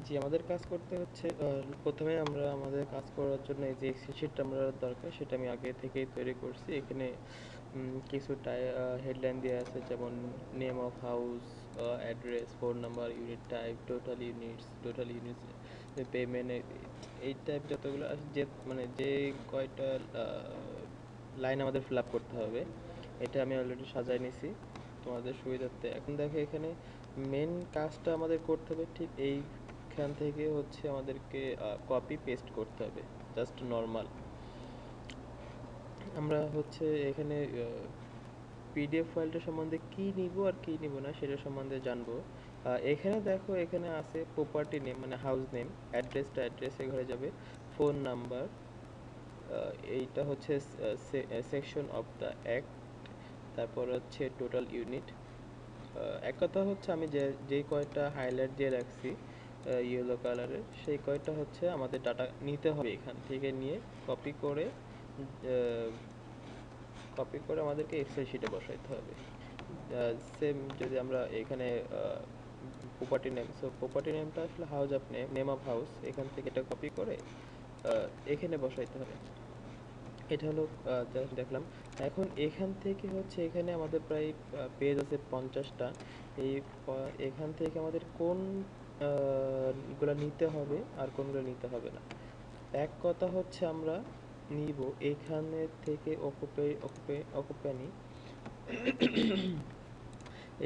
জি, আমাদের কাজ করতে হচ্ছে প্রথমে আমরা আমাদের কাজ করার জন্য এই যে এক্সেল শিটটা আমরা দরকার সেটা আমি আগে থেকেই তৈরি করছি। এখানে কিছু হেডলাইন দেওয়া আছে, যেমন name of house, address, phone number, unit type, total units, payment, এই টাইপ যতগুলো আছে, যে মানে যে কয়টা লাইন আমাদের ফিল আপ করতে হবে, এটা আমি অলরেডি সাজায় নিছি তোমাদের সুবিধার্থে। এখন দেখো এখানে মেন কাজটা আমাদের করতে হবে ঠিক এইখান থেকে হচ্ছে আমাদেরকে কপি পেস্ট করতে হবে, জাস্ট নর্মাল। আমরা হচ্ছে এখানে পিডিএফ ফাইলটা সম্বন্ধে কি নিব আর কি নিব না সেটা সম্বন্ধে জানবো। এখানে দেখো, এখানে আছে প্রপার্টি নেম মানে হাউস নেম, অ্যাড্রেস এ ঘরে যাবে, ফোন নাম্বার, এইটা হচ্ছে সেকশন অফ দ্য অ্যাক্ট, তারপর হচ্ছে টোটাল ইউনিট। এক কথা হচ্ছে আমি যেই কয়টা হাইলাইট দিয়ে রাখছি ইয়েলো কালারের, সেই কয়টা হচ্ছে আমাদের ডাটা নিতে হবে, এখান থেকে নিয়ে কপি করে আমাদেরকে এক্সেল শিটে বসাইতে হবে। সেম যদি আমরা এখানে প্রপার্টি নেমটা আসলে house of name of house, এখান থেকে এটা কপি করে এখানে বসাইতে হবে। এটা হলো জাস্ট দেখলাম। এখন এখান থেকে হচ্ছে এখানে আমাদের প্রায় পেজ আছে 50টা। এখান থেকে আমাদের কোন গুলা নিতে হবে আর কোনগুলো নিতে হবে না। এক কথা হচ্ছে আমরা নিব এখানে থেকে অকুপেনি,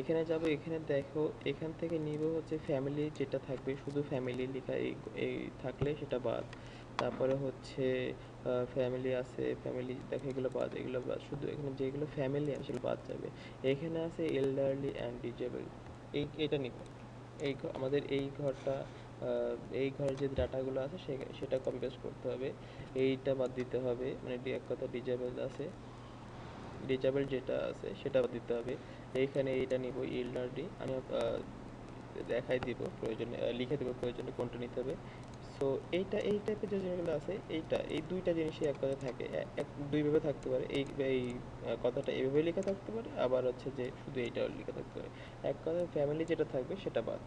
এখানে যাব, এখানে দেখো এখান থেকে নিব হচ্ছে ফ্যামিলি, যেটা থাকবে শুধু ফ্যামিলি লেখা, এই এই থাকলে সেটা বাদ। তারপরে হচ্ছে ফ্যামিলি আছে, ফ্যামিলি দেখো এগুলো বাদ, এগুলো বাদ, শুধু এখানে যেগুলো ফ্যামিলি আছে সেগুলো বাদ যাবে। এখানে আছে এল্ডারলি অ্যান্ড ডিজেবল, এটা নিব। আমাদের এই ঘরটা, এই ঘরের যে ডাটাগুলো আছে সেটা কপি পেস্ট করতে হবে, এইটা বাদ দিতে হবে, মানে এক কথা ডিজেবল আছে, ডিজেবল যেটা আছে সেটা বাদ দিতে হবে। এইখানে এইটা নিব ইল্ডারডি, আমি দেখাই দিব প্রয়োজনে, লিখে দেবো প্রয়োজনে কোনটা নিতে হবে। সো এই টাইপের যে জিনিসগুলো আছে, এই দুইটা জিনিসই এক কথায় থাকে, দুইভাবে থাকতে পারে। এই কথাটা এইভাবে লেখা থাকতে পারে, আবার হচ্ছে যে শুধু এইটাও লেখা থাকতে পারে। এক কথায় ফ্যামিলি যেটা থাকবে সেটা বাদ।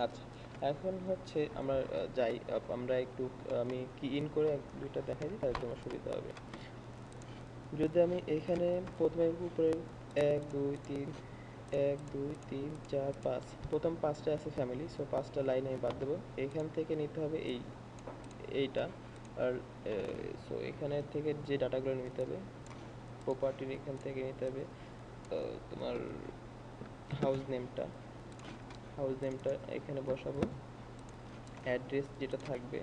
আচ্ছা, এখন হচ্ছে আমরা যাই, আমরা একটু আমি কি ইন করে দুইটা দেখাই দিই, তাহলে তোমার সুবিধা হবে। যদি আমি এখানে প্রথমে উপরে 1 2 3 1 2 3 4 5, প্রথম পাঁচটা আছে ফ্যামিলি, সো পাঁচটা লাইন আমি বাদ দেবো। এখান থেকে নিতে হবে এইটা। আর সো এখানে থেকে যে ডাটাগুলো নিতে হবে, প্রপার্টির এখান থেকে নিতে হবে তোমার হাউস নেমটা এখানে বসাবো। অ্যাড্রেস যেটা থাকবে,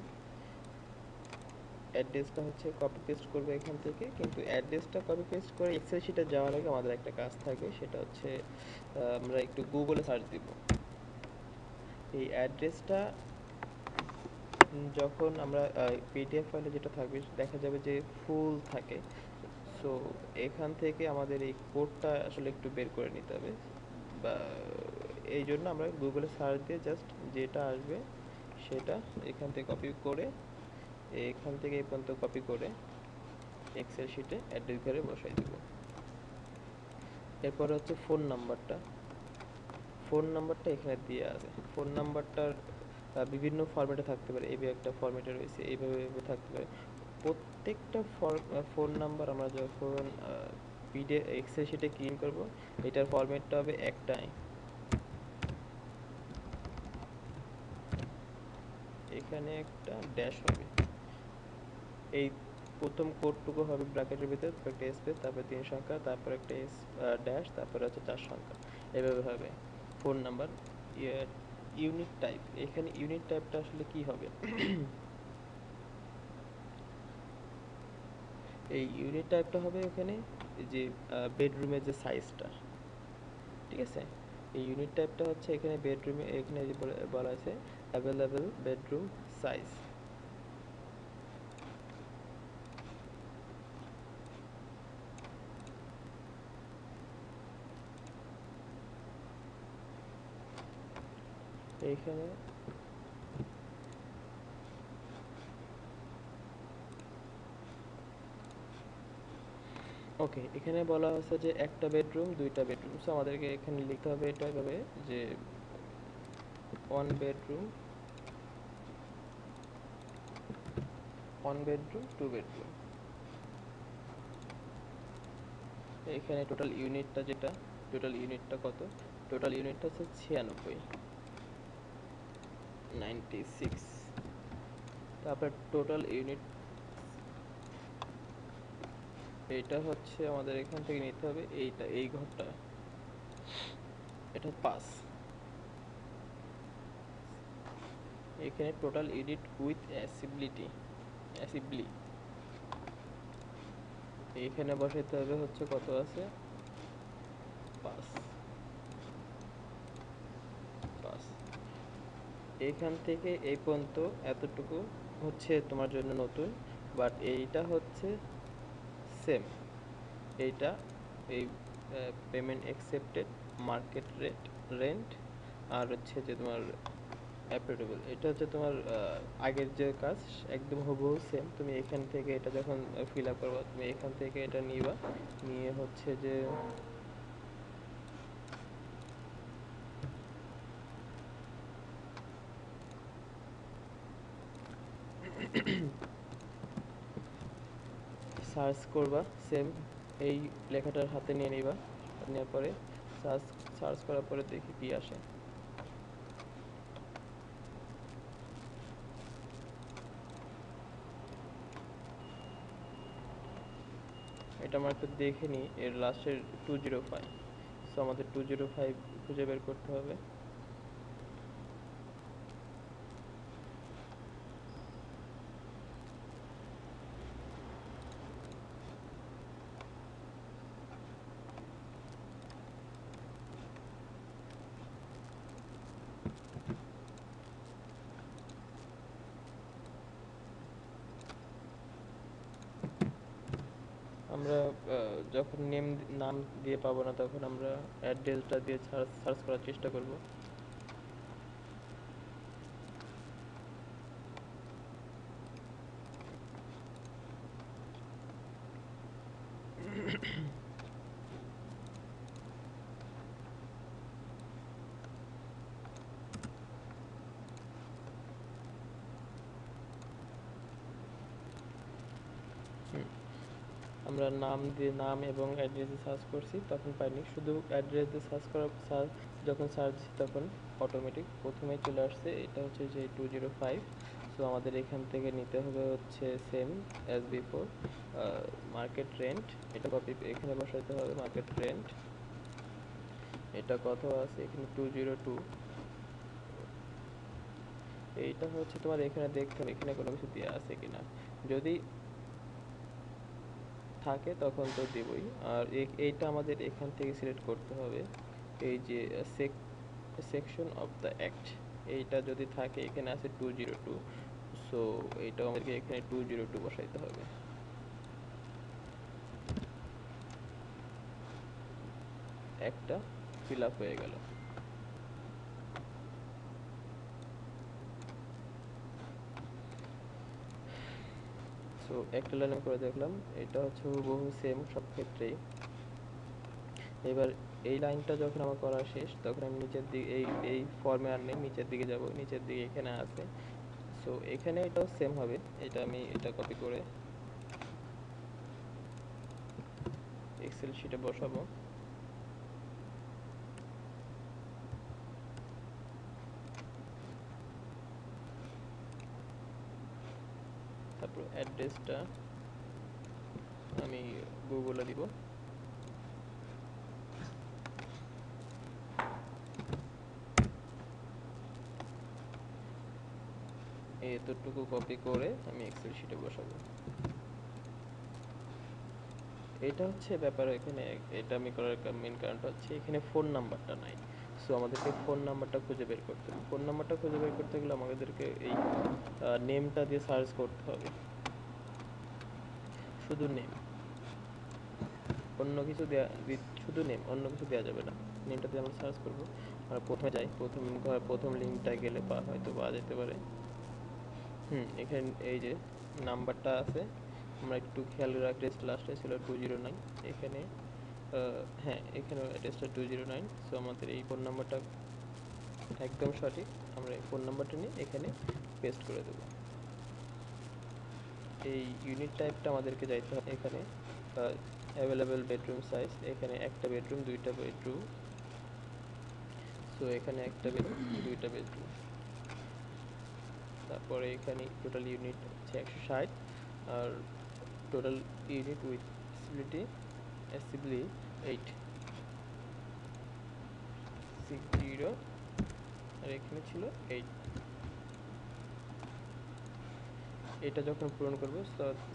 অ্যাড্রেসটা হচ্ছে কপি পেস্ট করবো এখান থেকে, কিন্তু অ্যাড্রেসটা কপি পেস্ট করে এক্সেল শিটে যাওয়ার আগে আমাদের একটা কাজ থাকবে, সেটা হচ্ছে আমরা একটু গুগলে সার্চ দিব। এই অ্যাড্রেসটা যখন আমরা পিডিএফ ফাইলে যেটা থাকবে দেখা যাবে যে ফুল থাকে, সো এখান থেকে আমাদের এই কোডটা আসলে একটু বের করে নিতে হবে, বা এই জন্য আমরা গুগলে সার্চ দিয়ে জাস্ট যেটা আসবে সেটা এখান থেকে কপি করে, এখান থেকে এই পর্যন্ত কপি করে এক্সেল শিটে অ্যাড্রেস ঘরে বসাই দেব। এরপর হচ্ছে ফোন নাম্বারটা এখানে দিয়ে আছে। ফোন নাম্বারটার বিভিন্ন ফরম্যাটে থাকতে পারে, এইভাবে একটা ফরম্যাটে রয়েছে, এইভাবে থাকতে পারে। প্রত্যেকটা ফোন নাম্বার আমরা যখন পিডিএফ এক্সেল শিটে ক্লিন করব, এটার ফরম্যাটটা হবে একটাই, এখানে একটা ড্যাশ হবে, এই প্রথম কোডটুকু হবে ব্র্যাকেটের ভিতরে, তারপর একটা স্পেস, তারপর 3 সংখ্যা, তারপর একটা ড্যাশ, তারপরে হচ্ছে 4 সংখ্যা, এভাবে হবে ফোন নাম্বার। ইউনিট টাইপ, এখানে ইউনিট টাইপটা আসলে কি হবে? এই ইউনিট টাইপটা হবে এখানে যে বেডরুমের যে সাইজটা, ঠিক আছে? এই ইউনিট টাইপটা হচ্ছে এখানে বেডরুমে, এখানে যে বলা আছে অ্যাভেলেবেল বেডরুম সাইজ, এইখানে ওকে, এখানে বলা হচ্ছে যে একটা বেডরুম, দুইটা বেডরুম, সো আমাদেরকে এখানে লিখতে হবে এটা এভাবে যে 1 bedroom 1 বেডরুম 2 বেডরুম। এখানে টোটাল ইউনিটটা যেটা, টোটাল ইউনিটটা কত? টোটাল ইউনিটটা হচ্ছে 96, 96। তারপর টোটাল ইউনিট, এইটা হচ্ছে আমাদের এখান থেকে নিতে হবে, এইটা এই ঘরটা, এটা 5। এখানে টোটাল ইউনিট উইথ অ্যাসেম্বলি এইখানে বসাইতে হবে হচ্ছে কত আছে, 5 5। এইখান থেকে এই পর্যন্ত এতটুকু হচ্ছে তোমার জন্য নতুন, বাট এইটা হচ্ছে সেম। এইটা এই পেমেন্ট অ্যাকসেপ্টেড, মার্কেট রেন্ট, আর হচ্ছে যে তোমার অ্যাপ্রুভেবল, এটা হচ্ছে তোমার আগের যে কাজ একদম হুবহু সেম। তুমি এখান থেকে এটা যখন ফিল আপ করবা, তুমি এখান থেকে এটা নিবা, নিয়ে হচ্ছে যে সার্চ করবা সেম, এই লেখাটার হাতে নিয়ে নিবা, নেওয়ার পরে সার্চ সার্চ করার পরে দেখি কি আসে। এটা আমরা একটু দেখে নিই, এর লাস্টের 205, সো আমাদের 205 খুঁজে বের করতে হবে। আমরা যখন নাম দিয়ে পাবো না, তখন আমরা অ্যাড্রেসটা দিয়ে সার্চ করার চেষ্টা করব। আমরা নাম এবং অ্যাড্রেস দিয়ে সার্চ করছি, তখন পাইনি। শুধু অ্যাড্রেস দিয়ে যখন সার্চ দিচ্ছি তখন অটোমেটিক প্রথমেই চলে আসছে, এটা হচ্ছে যে 205। সো আমাদের এখান থেকে নিতে হবে হচ্ছে same as before, market rent, এটা কপি এখানে বসাইতে হবে, মার্কেট রেন্ট এটা কত আছে এখানে 202। এইটা হচ্ছে তোমার এখানে দেখতে হবে এখানে কোনো কিছু দেওয়া আছে কিনা, যদি থাকে তখন তো দেবই। আর এইটা আমাদের এখান থেকে সিলেক্ট করতে হবে, এই যে সেকশন অফ দ্য অ্যাক্ট, এইটা যদি থাকে, এখানে আছে 202, সো এইটা আমাদেরকে এখানে 202 বসাইতে হবে। একটা ফিল আপ হয়ে গেল। সো একটা লাইন করে দেখলাম, এটা হচ্ছে হুবহু সেম সব ক্ষেত্রেই। এবার এই লাইনটা যখন আমার করা শেষ, তখন আমি নিচের দিকে এই ফর্মে আর নেই, নিচের দিকে যাব, নিচের দিকে এখানে আছে। সো এখানে এটাও সেম হবে, এটা আমি এটা কপি করে এক্সেল শিটে বসাবো। তারপর অ্যাড্রেসটা আমি গুগলে দিব, এতটুকু কপি করে আমি এক্সেল শিটে বসাবো। এটা হচ্ছে ব্যাপার এখানে, এটা আমি করার মেন কারণটা হচ্ছে এখানে ফোন নাম্বারটা নাই। সো আমাদেরকে ফোন নাম্বারটা খুঁজে বের করতে হবে। ফোন নাম্বারটা খুঁজে বের করতে গেলে আমাদেরকে এই নেমটা দিয়ে সার্চ করতে হবে, শুধু নেম, অন্য কিছু দেয়া, শুধু নেম, অন্য কিছু দেওয়া যাবে না। নেমটা দিয়ে আমরা সার্চ করবো। আমরা প্রথমে যাই, প্রথম লিঙ্কটা গেলে হয়তো পাওয়া যেতে পারে। এখানে এই যে নাম্বারটা আছে, আমরা একটু খেয়াল করে, অ্যাড্রেস লাস্টে ছিল 209, এখানে হ্যাঁ এখানে অ্যাড্রেসটা 209। সো আমাদের এই ফোন নাম্বারটা একদম সঠিক, আমরা এই ফোন নাম্বারটা নিয়ে এখানে পেস্ট করে দেবো। এই ইউনিট টাইপটা আমাদেরকে যাইতে হবে এখানে অ্যাভেলেবেল বেডরুম সাইজ, এখানে একটা বেডরুম, দুইটা বেডরুম। সো এখানে একটা বেডরুম, দুইটা বেডরুম। তারপরে এখানে টোটাল ইউনিট হচ্ছে 160, আর টোটাল ইউনিট উইথ অ্যাসিবলি 860, আর এখানে ছিল 8। এটা যখন পূরণ করবো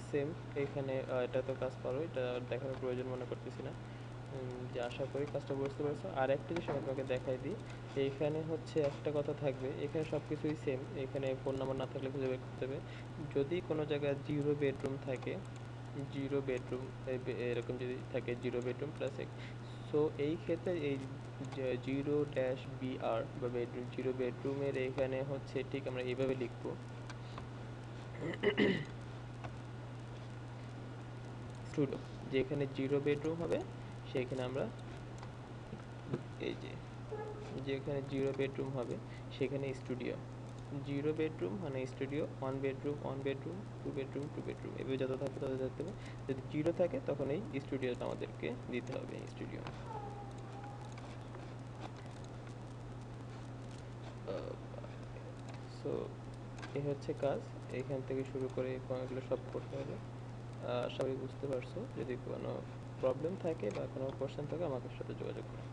সেম এখানে এটা তো কাজ পারো, এটা দেখানোর প্রয়োজন মনে করতেছি না। যে আশা করি কাজটা বুঝতে পেরেছো। আর একটা জিনিস আমি তোমাকে দেখাই দিই, এইখানে হচ্ছে একটা কথা থাকবে, এখানে সব কিছুই সেম, এখানে ফোন নাম্বার না থাকলে খুঁজে বের করতে হবে। যদি কোনো জায়গায় 0 বেডরুম থাকে, 0 বেডরুম এরকম যদি থাকে 0 বেডরুম প্লাস এক, সো এই ক্ষেত্রে এই 0-BR বা বেডরুম 0 বেডরুমের এখানে হচ্ছে ঠিক আমরা এইভাবে লিখবো স্টুডিও। যেখানে 0 বেডরুম হবে সেখানে আমরা এই যেখানে 0 বেডরুম হবে সেখানে স্টুডিও, 0 বেডরুম মানে studio, 1 bedroom 1 bedroom, 2 bedroom 2 bedroom, এভাবে যত থাকে তত থাকতে হবে। যদি 0 থাকে তখন এই স্টুডিওটা আমাদেরকে দিতে হবে, স্টুডিও। সো এই হচ্ছে কাজ, এখান থেকে শুরু করে এগুলো সব করতে হবে। আশা করি বুঝতে পারছো। যদি কোনো প্রবলেম থাকে বা কোনো কোশ্চেন থাকে আমাদের সাথে যোগাযোগ করো।